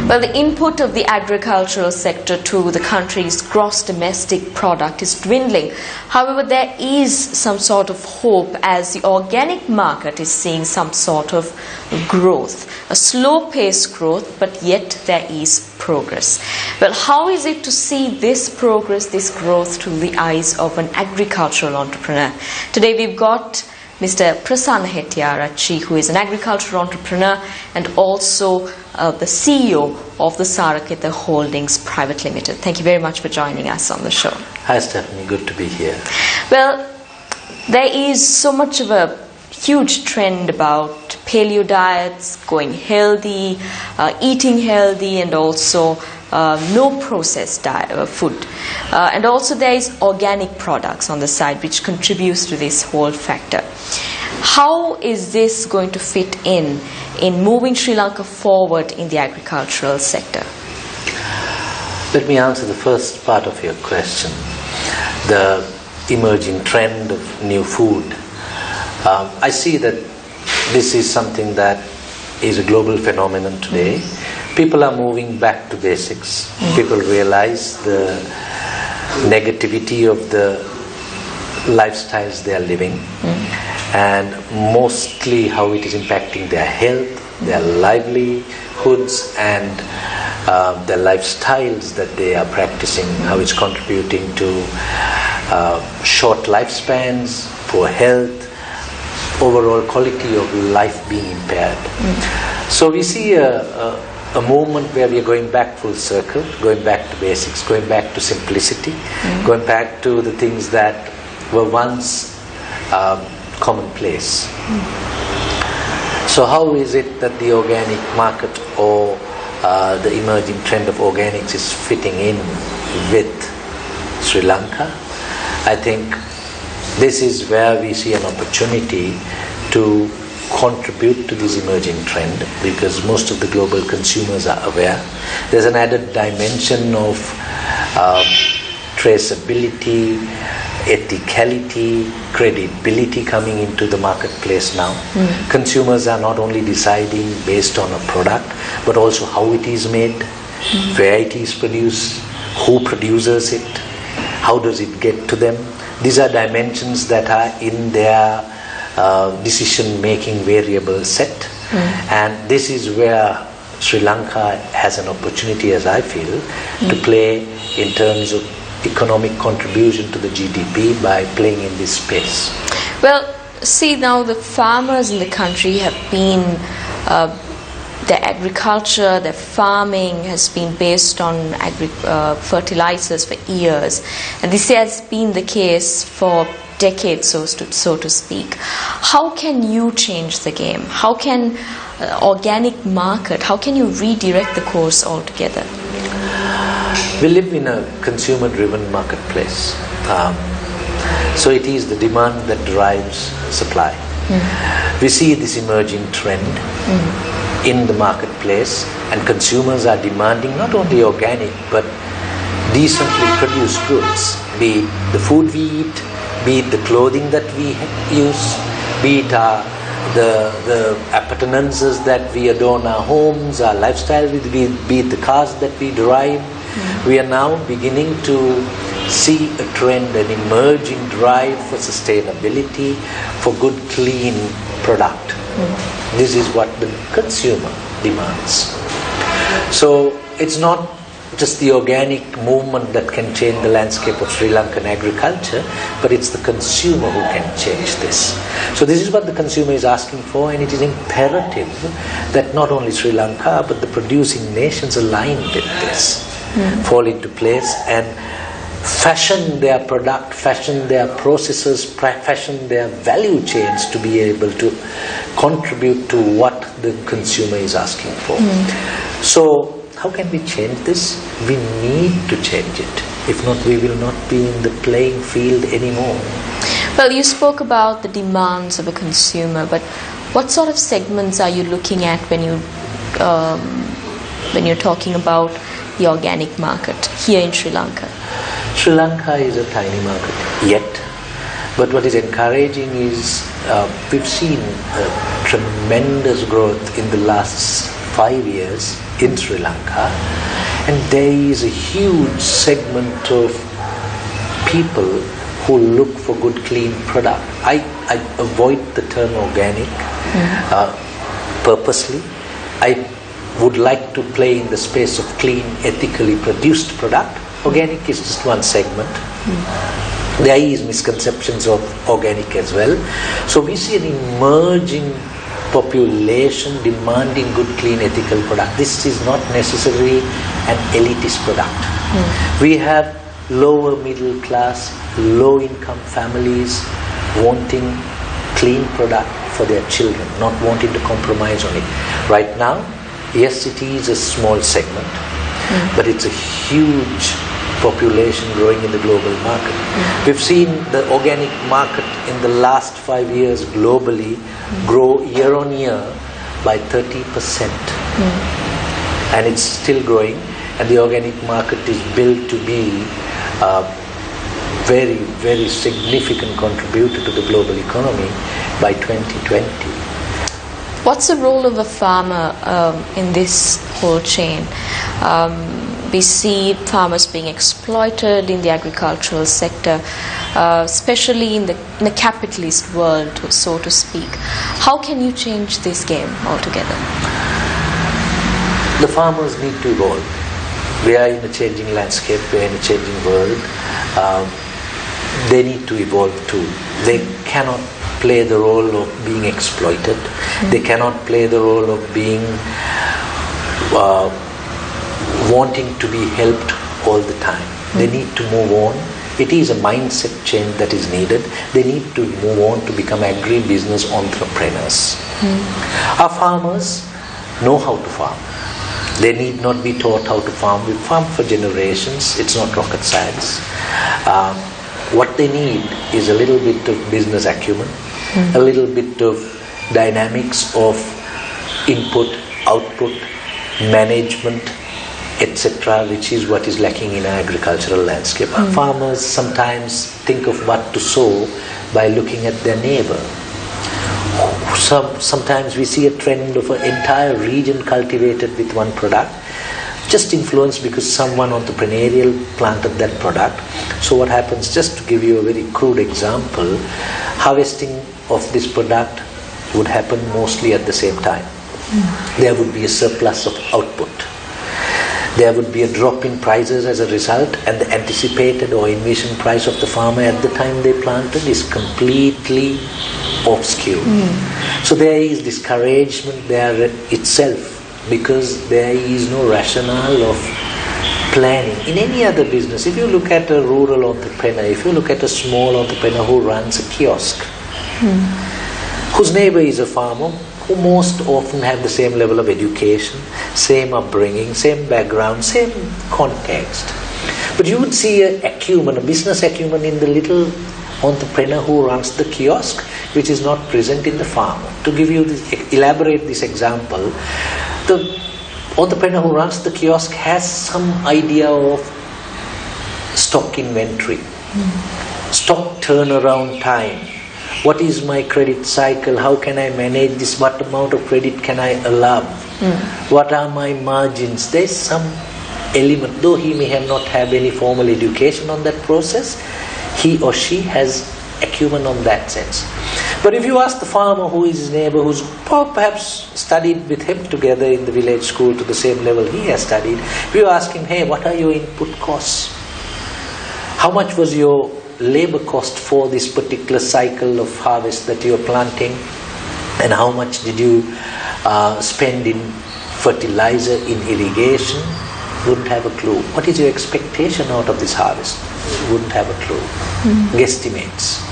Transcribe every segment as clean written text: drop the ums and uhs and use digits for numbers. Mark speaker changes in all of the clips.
Speaker 1: Well, the input of the agricultural sector to the country's gross domestic product is dwindling. However, there is some sort of hope as the organic market is seeing some sort of growth. A slow-paced growth, but yet there is progress. Well, how is it to see this progress, this growth through the eyes of an agricultural entrepreneur? Today we've got Mr. Prasanna Hettiarachchi, who is an agricultural entrepreneur and also the CEO of the Saraketa Holdings Private Limited. Thank you very much for joining us on the show.
Speaker 2: Hi Stephanie, good to be here.
Speaker 1: Well, there is so much of a huge trend about paleo diets, going healthy, eating healthy, and also no processed food. And also there is organic products on the side which contributes to this whole factor. How is this going to fit in moving Sri Lanka forward in the agricultural sector?
Speaker 2: Let me answer the first part of your question. The emerging trend of new food. I see that this is something that is a global phenomenon today. People are moving back to basics. People realize the negativity of the lifestyles they are living and mostly how it is impacting their health, their livelihoods and their lifestyles that they are practicing, how it's contributing to short lifespans, poor health, overall quality of life being impaired. So we see a movement where we are going back full circle, going back to basics, going back to simplicity, going back to the things that were once commonplace. So how is it that the organic market or the emerging trend of organics is fitting in with Sri Lanka? I think this is where we see an opportunity to contribute to this emerging trend because most of the global consumers are aware. There's an added dimension of traceability, ethicality, credibility coming into the marketplace now. Consumers are not only deciding based on a product but also how it is made, where it is produced, who produces it, how does it get to them. These are dimensions that are in their decision-making variable set, and this is where Sri Lanka has an opportunity, as I feel, to play in terms of economic contribution to the GDP by playing in this space.
Speaker 1: Well, see, now the farmers in the country have been their agriculture, their farming has been based on fertilizers for years, and this has been the case for decades, so to speak. How can you change the game? How can organic market, how can you redirect the course altogether?
Speaker 2: We live in a consumer-driven marketplace. So it is the demand that drives supply. We see this emerging trend in the marketplace, and consumers are demanding not only organic but decently produced goods, be it the food we eat, be it the clothing that we use, be it the appurtenances that we adorn our homes, our lifestyle with, be it the cars that we drive. We are now beginning to see a trend, an emerging drive for sustainability, for good, clean product. This is what the consumer demands. So it's not just the organic movement that can change the landscape of Sri Lankan agriculture, but it's the consumer who can change this. So this is what the consumer is asking for, and it is imperative that not only Sri Lanka but the producing nations align with this, fall into place and fashion their product, fashion their processes, fashion their value chains to be able to contribute to what the consumer is asking for. So how can we change this? We need to change it. If not, we will not be in the playing field anymore.
Speaker 1: Well, you spoke about the demands of a consumer, but what sort of segments are you looking at when you're talking about the organic market here in Sri Lanka?
Speaker 2: Sri Lanka is a tiny market yet, but what is encouraging is we've seen tremendous growth in the last 5 years in Sri Lanka, and there is a huge segment of people who look for good clean product. I avoid the term organic purposely. I would like to play in the space of clean, ethically produced product. Organic is just one segment. There is misconceptions of organic as well. So we see an emerging population demanding good, clean, ethical product. This is not necessarily an elitist product. We have lower middle class, low income families wanting clean product for their children, not wanting to compromise on it. Right now, yes, it is a small segment, but it's a huge population growing in the global market. We've seen the organic market in the last 5 years globally grow year on year by 30%. And it's still growing, and the organic market is built to be a very, very significant contributor to the global economy by 2020.
Speaker 1: What's the role of a farmer in this whole chain? We see farmers being exploited in the agricultural sector, especially in the capitalist world, so to speak. How can you change this game altogether?
Speaker 2: The farmers need to evolve. We are in a changing landscape, we are in a changing world. They need to evolve too. They cannot play the role of being exploited. They cannot play the role of being wanting to be helped all the time. They need to move on. It is a mindset change that is needed. They need to move on to become agri-business entrepreneurs. Our farmers know how to farm. They need not be taught how to farm. We farm for generations. It's not rocket science. What they need is a little bit of business acumen, a little bit of dynamics of input, output, management, etc., which is what is lacking in our agricultural landscape. Farmers sometimes think of what to sow by looking at their neighbor. Sometimes we see a trend of an entire region cultivated with one product, just influenced because someone entrepreneurial planted that product. So what happens, just to give you a very crude example, harvesting of this product would happen mostly at the same time. There would be a surplus of output. There would be a drop in prices as a result, and the anticipated or envisioned price of the farmer at the time they planted is completely off skew. So there is discouragement there itself, because there is no rationale of planning. In any other business, if you look at a rural entrepreneur, if you look at a small entrepreneur who runs a kiosk, whose neighbor is a farmer, who most often have the same level of education, same upbringing, same background, same context. But you would see a business acumen in the little entrepreneur who runs the kiosk, which is not present in the farmer. To give you elaborate this example, the entrepreneur who runs the kiosk has some idea of stock inventory, stock turnaround time. What is my credit cycle? How can I manage this? What amount of credit can I allow? What are my margins? There's some element, though he may not have any formal education on that process, he or she has acumen on that sense. But if you ask the farmer who is his neighbor, who's perhaps studied with him together in the village school to the same level he has studied, if you ask him, hey, what are your input costs? How much was your labor cost for this particular cycle of harvest that you are planting? And how much did you spend in fertilizer, in irrigation? Wouldn't have a clue. What is your expectation out of this harvest? Wouldn't have a clue. Guesstimates.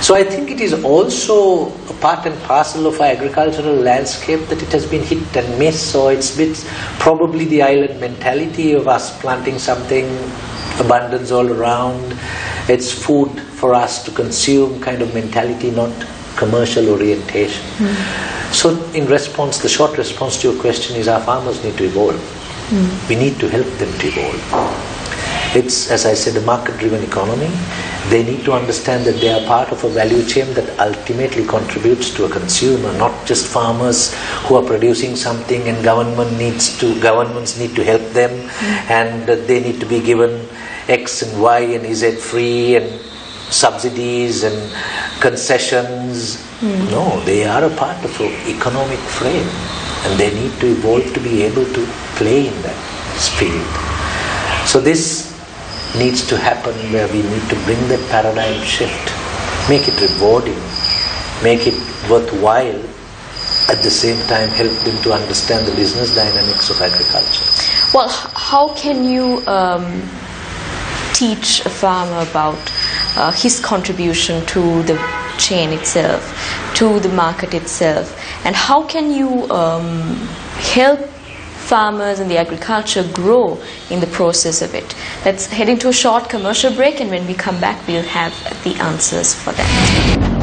Speaker 2: So I think it is also a part and parcel of our agricultural landscape that it has been hit and miss, or it's probably the island mentality of us planting something, abundance all around, it's food for us to consume kind of mentality, not commercial orientation. So in response, the short response to your question is our farmers need to evolve. We need to help them to evolve. It's, as I said, a market-driven economy. They need to understand that they are part of a value chain that ultimately contributes to a consumer, not just farmers who are producing something and governments need to help them, and they need to be given X and Y and Z free and subsidies and concessions. No, they are a part of an economic frame, and they need to evolve to be able to play in that field. So this needs to happen, where we need to bring that paradigm shift, make it rewarding, make it worthwhile, at the same time help them to understand the business dynamics of agriculture.
Speaker 1: Well, how can you teach a farmer about his contribution to the chain itself, to the market itself, and how can you help farmers and the agriculture grow in the process of it? Let's head into a short commercial break, and when we come back we'll have the answers for that.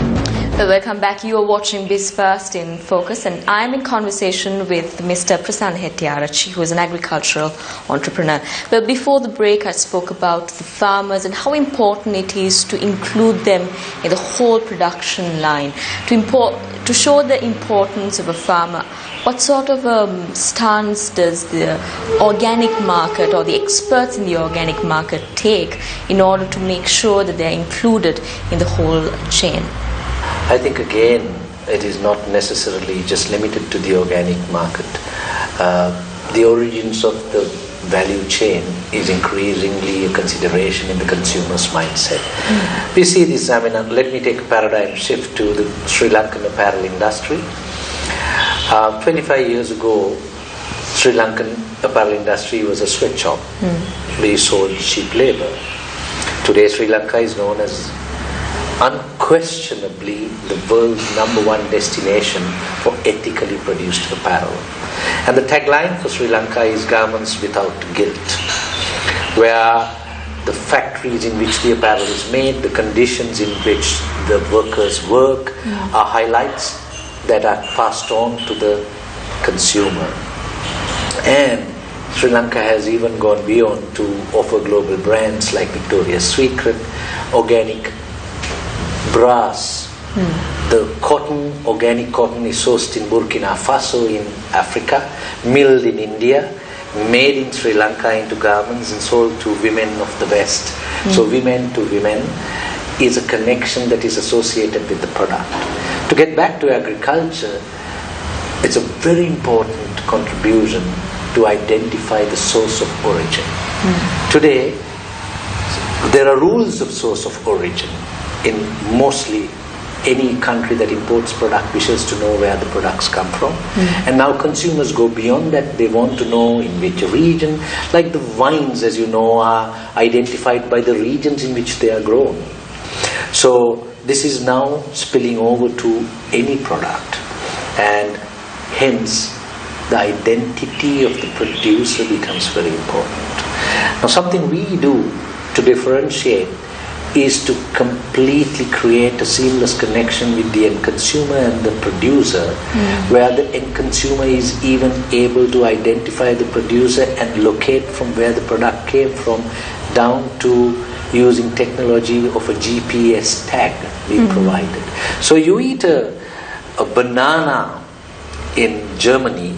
Speaker 1: Well, welcome back. You are watching Biz1st in Focus, and I'm in conversation with Mr. Prasanna Hettiarachchi, who is an agricultural entrepreneur. Well, before the break I spoke about the farmers and how important it is to include them in the whole production line, to show the importance of a farmer. What sort of stance does the organic market or the experts in the organic market take in order to make sure that they're included in the whole chain?
Speaker 2: I think again, it is not necessarily just limited to the organic market. The origins of the value chain is increasingly a consideration in the consumer's mindset. We see this, let me take a paradigm shift to the Sri Lankan apparel industry. 25 years ago, Sri Lankan apparel industry was a sweatshop. We sold cheap labor. Today Sri Lanka is known as unquestionably the world's #1 destination for ethically produced apparel. And the tagline for Sri Lanka is garments without guilt, where the factories in which the apparel is made, the conditions in which the workers work are highlights that are passed on to the consumer. And Sri Lanka has even gone beyond to offer global brands like Victoria's Secret, organic brass. The cotton, organic cotton, is sourced in Burkina Faso in Africa, milled in India, made in Sri Lanka into garments and sold to women of the West. So women to women is a connection that is associated with the product. To get back to agriculture, it's a very important contribution to identify the source of origin. Today, there are rules of source of origin. In mostly any country that imports product wishes to know where the products come from. And now consumers go beyond that. They want to know in which region. Like the wines, as you know, are identified by the regions in which they are grown. So this is now spilling over to any product. And hence, the identity of the producer becomes very important. Now, something we do to differentiate is to completely create a seamless connection with the end consumer and the producer, where the end consumer is even able to identify the producer and locate from where the product came from, down to using technology of a GPS tag we provided. So you eat a banana in Germany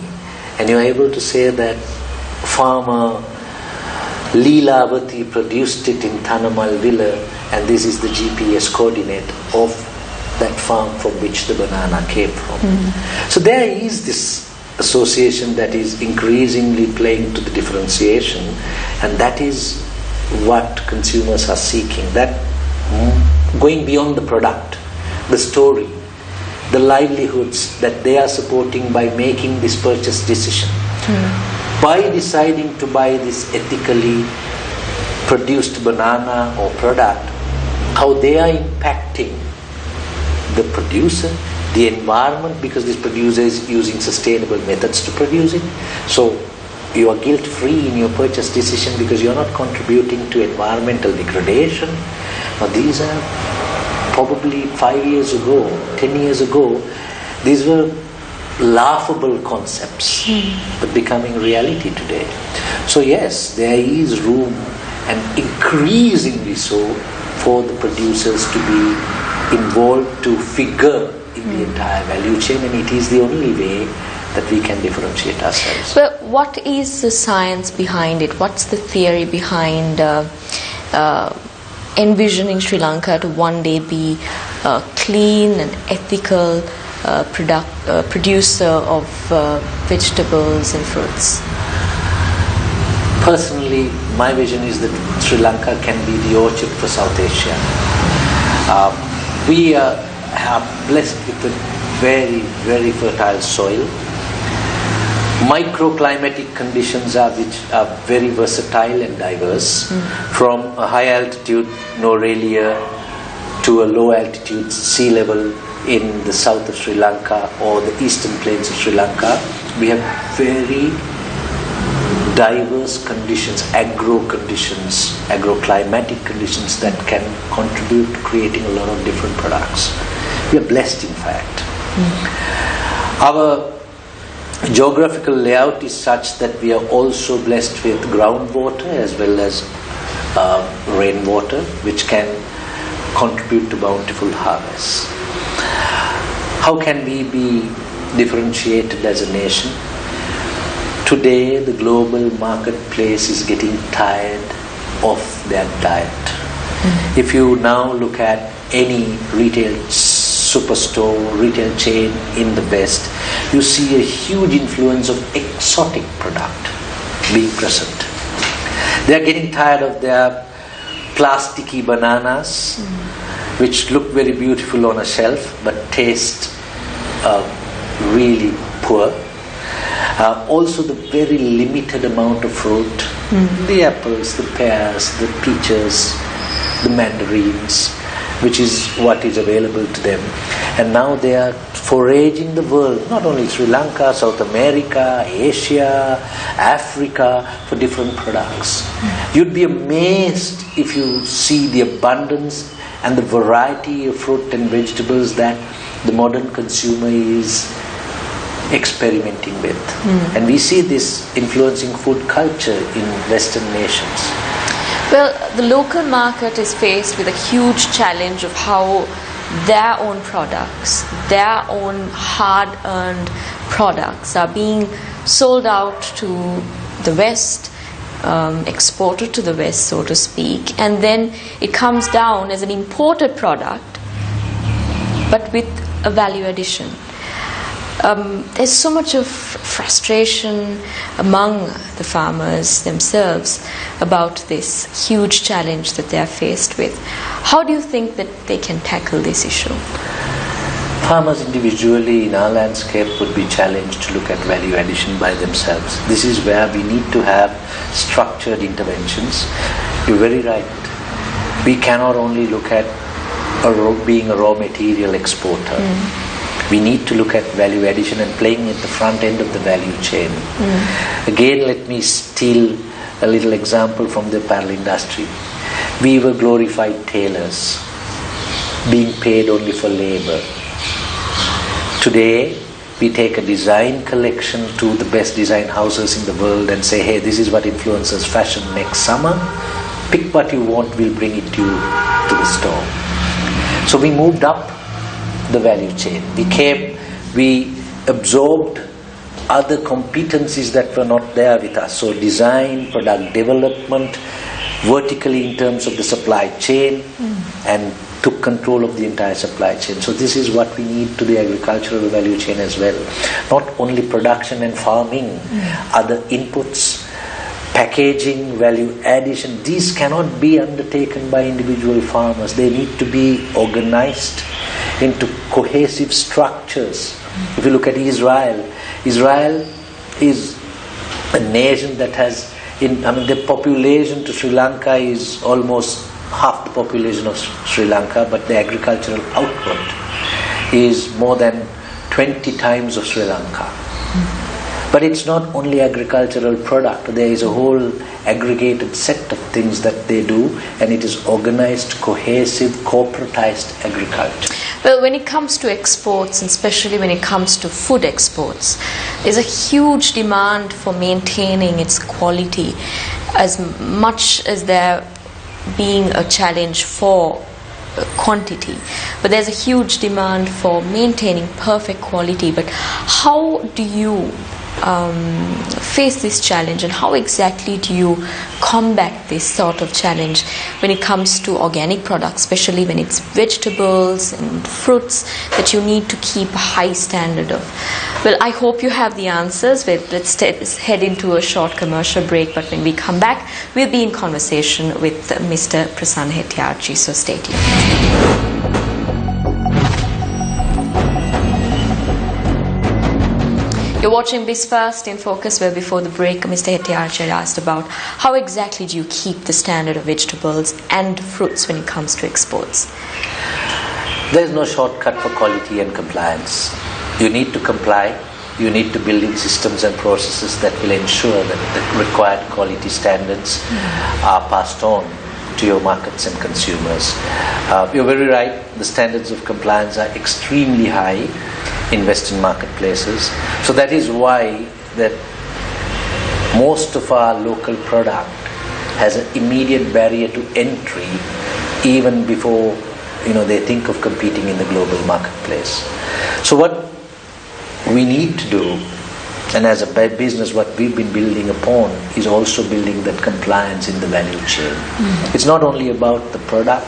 Speaker 2: and you're able to say that farmer Leelavati produced it in Thanamal Villa, and this is the GPS coordinate of that farm from which the banana came from. So there is this association that is increasingly playing to the differentiation, and that is what consumers are seeking. That going beyond the product, the story, the livelihoods that they are supporting by making this purchase decision. By deciding to buy this ethically produced banana or product, how they are impacting the producer, the environment, because this producer is using sustainable methods to produce it. So you are guilt-free in your purchase decision because you are not contributing to environmental degradation. Now these are probably 5 years ago, 10 years ago, these were laughable concepts, but becoming reality today. So yes, there is room and increasingly so for the producers to be involved to figure in the entire value chain, and it is the only way that we can differentiate ourselves.
Speaker 1: Well, what is the science behind it? What's the theory behind envisioning Sri Lanka to one day be a clean and ethical producer of vegetables and fruits?
Speaker 2: Personally, my vision is that Sri Lanka can be the orchard for South Asia. We are blessed with a very, very fertile soil. Microclimatic conditions which are very versatile and diverse, from a high altitude Norelia to a low altitude sea level in the south of Sri Lanka or the eastern plains of Sri Lanka. We have very diverse conditions, agroclimatic conditions that can contribute to creating a lot of different products. We are blessed, in fact. Our geographical layout is such that we are also blessed with groundwater as well as rainwater, which can contribute to bountiful harvests. How can we be differentiated as a nation? Today, the global marketplace is getting tired of their diet. If you now look at any retail superstore, retail chain in the West, you see a huge influence of exotic product being present. They are getting tired of their plasticky bananas, which look very beautiful on a shelf but taste really poor. Also the very limited amount of fruit, the apples, the pears, the peaches, the mandarins, which is what is available to them. And now they are foraging the world, not only Sri Lanka, South America, Asia, Africa, for different products. You'd be amazed if you see the abundance and the variety of fruit and vegetables that the modern consumer is experimenting with. And we see this influencing food culture in Western nations.
Speaker 1: Well, the local market is faced with a huge challenge of how their own products, their own hard-earned products are being sold out to the West, exported to the West, so to speak, and then it comes down as an imported product, but with a value addition. There's so much of frustration among the farmers themselves about this huge challenge that they are faced with. How do you think that they can tackle this issue?
Speaker 2: Farmers individually in our landscape would be challenged to look at value addition by themselves. This is where we need to have structured interventions. You're very right. We cannot only look at being a raw material exporter. We need to look at value addition and playing at the front end of the value chain. Again, let me steal a little example from the apparel industry. We were glorified tailors, being paid only for labor. Today, we take a design collection to the best design houses in the world and say, hey, this is what influences fashion next summer. Pick what you want, we'll bring it to you to the store. So we moved up the value chain. We absorbed other competencies that were not there with us. So design, product development, vertically in terms of the supply chain, and took control of the entire supply chain. So this is what we need to the agricultural value chain as well. Not only production and farming, other inputs, packaging, value addition, these cannot be undertaken by individual farmers. They need to be organized into cohesive structures. If you look at Israel, Israel is a nation that has, the population to Sri Lanka is almost half the population of Sri Lanka, but the agricultural output is more than 20 times of Sri Lanka. But it's not only agricultural product. There is a whole aggregated set of things that they do, and it is organized, cohesive, corporatized agriculture.
Speaker 1: Well, when it comes to exports, and especially when it comes to food exports, there's a huge demand for maintaining its quality, as much as there being a challenge for quantity. But there's a huge demand for maintaining perfect quality. But how do you face this challenge, and how exactly do you combat this sort of challenge when it comes to organic products, especially when it's vegetables and fruits that you need to keep a high standard of? Well, I hope you have the answers. Let's head into a short commercial break, but when we come back, we'll be in conversation with Mr. Prasanna Hettiarchi, so stay tuned. You're watching Biz1st in Focus, where before the break, Mr. Hettiarchi had asked about how exactly do you keep the standard of vegetables and fruits when it comes to exports?
Speaker 2: There's no shortcut for quality and compliance. You need to comply. You need to build in systems and processes that will ensure that the required quality standards are passed on to your markets and consumers. You're very right. The standards of compliance are extremely high in Western marketplaces. So that is why that most of our local product has an immediate barrier to entry even before they think of competing in the global marketplace. So what we need to do, and as a business what we've been building upon, is also building that compliance in the value chain. It's not only about the product,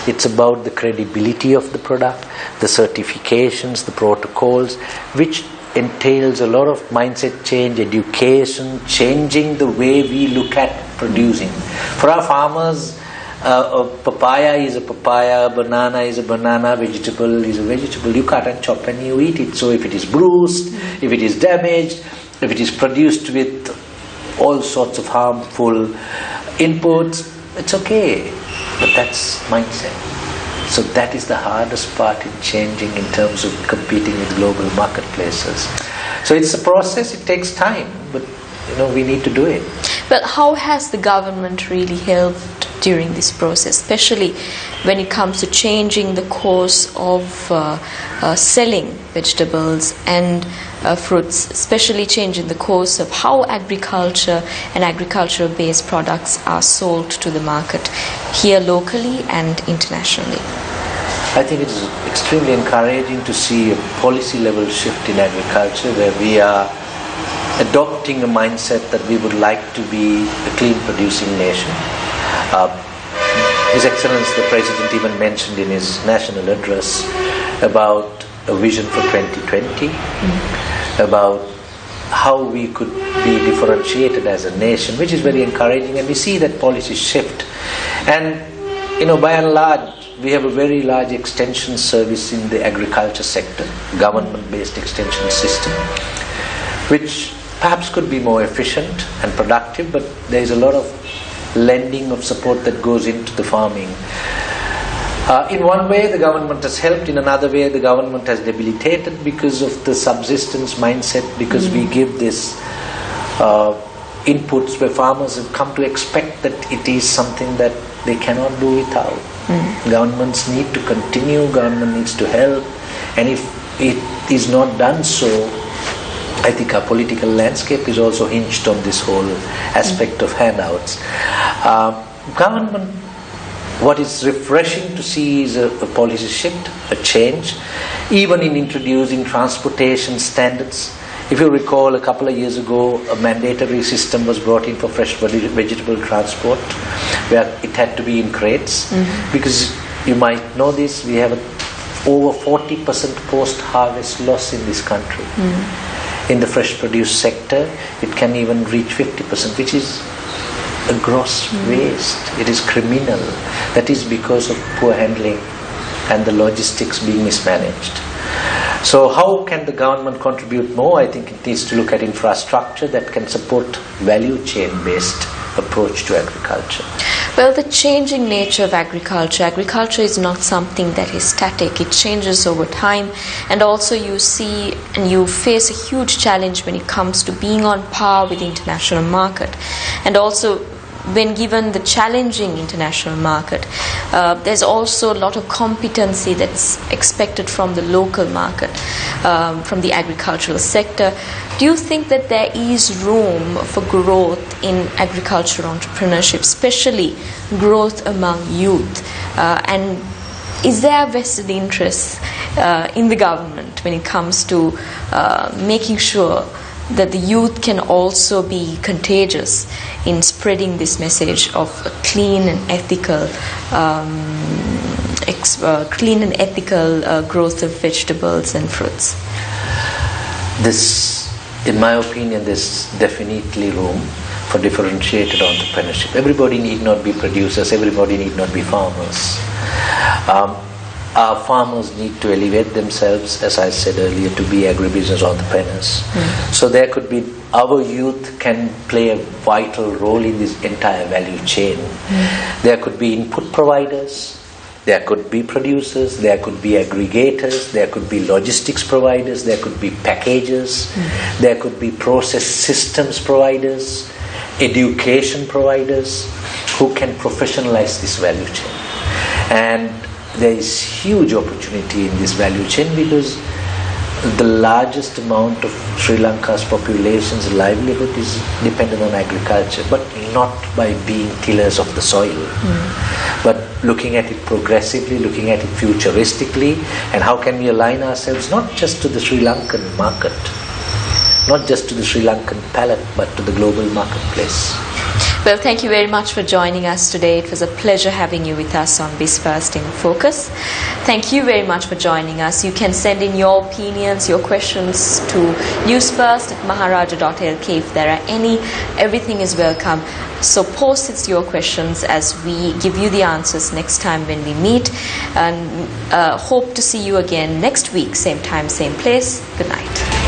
Speaker 2: it's about the credibility of the product, the certifications, the protocols, which entails a lot of mindset change, education, changing the way we look at producing. For our farmers, a papaya is a papaya, a banana is a banana, vegetable is a vegetable. You cut and chop and you eat it. So if it is bruised, if it is damaged, if it is produced with all sorts of harmful inputs, it's okay. But that's mindset. So that is the hardest part in changing in terms of competing with global marketplaces. So it's a process, it takes time, but we need to do it.
Speaker 1: But how has the government really helped during this process, especially when it comes to changing the course of selling vegetables and fruits, especially changing the course of how agriculture and agricultural-based products are sold to the market here locally and internationally?
Speaker 2: I think it is extremely encouraging to see a policy level shift in agriculture, where we are adopting a mindset that we would like to be a clean producing nation. His Excellency the President even mentioned in his national address about a vision for 2020, about how we could be differentiated as a nation, which is very encouraging, and we see that policy shift. And by and large, we have a very large extension service in the agriculture sector, government-based extension system, which perhaps could be more efficient and productive, but there is a lot of lending of support that goes into the farming. In one way the government has helped, in another way the government has debilitated because of the subsistence mindset, because we give this inputs where farmers have come to expect that it is something that they cannot do without. Governments need to continue, government needs to help, and if it is not done so, I think our political landscape is also hinged on this whole aspect of handouts. Government, what is refreshing to see is a policy shift, a change, even in introducing transportation standards. If you recall, a couple of years ago, a mandatory system was brought in for fresh vegetable transport, where it had to be in crates, because you might know this, we have over 40% post-harvest loss in this country. In the fresh produce sector, it can even reach 50%, which is a gross waste. It is criminal. That is because of poor handling and the logistics being mismanaged. So how can the government contribute more? I think it needs to look at infrastructure that can support value chain based approach to agriculture.
Speaker 1: Well, the changing nature of agriculture is not something that is static. It changes over time, and also you see and you face a huge challenge when it comes to being on par with the international market. And also, when given the challenging international market, there's also a lot of competency that's expected from the local market, from the agricultural sector. Do you think that there is room for growth in agricultural entrepreneurship, especially growth among youth? And is there a vested interest in the government when it comes to making sure that the youth can also be contagious in spreading this message of a clean and ethical growth of vegetables and fruits?
Speaker 2: In my opinion, there's definitely room for differentiated entrepreneurship. Everybody need not be producers, everybody need not be farmers. Our farmers need to elevate themselves, as I said earlier, to be agribusiness entrepreneurs. So there could be, our youth can play a vital role in this entire value chain. There could be input providers, there could be producers, there could be aggregators, there could be logistics providers, there could be packagers, there could be process systems providers, education providers who can professionalize this value chain. And there is huge opportunity in this value chain because the largest amount of Sri Lanka's population's livelihood is dependent on agriculture, but not by being tillers of the soil, but looking at it progressively, looking at it futuristically, and how can we align ourselves not just to the Sri Lankan market, not just to the Sri Lankan palate, but to the global marketplace.
Speaker 1: Well, thank you very much for joining us today. It was a pleasure having you with us on Biz1st in Focus. Thank you very much for joining us. You can send in your opinions, your questions to Newsfirst.lk if there are any. Everything is welcome. So post your questions as we give you the answers next time when we meet. And hope to see you again next week, same time, same place. Good night.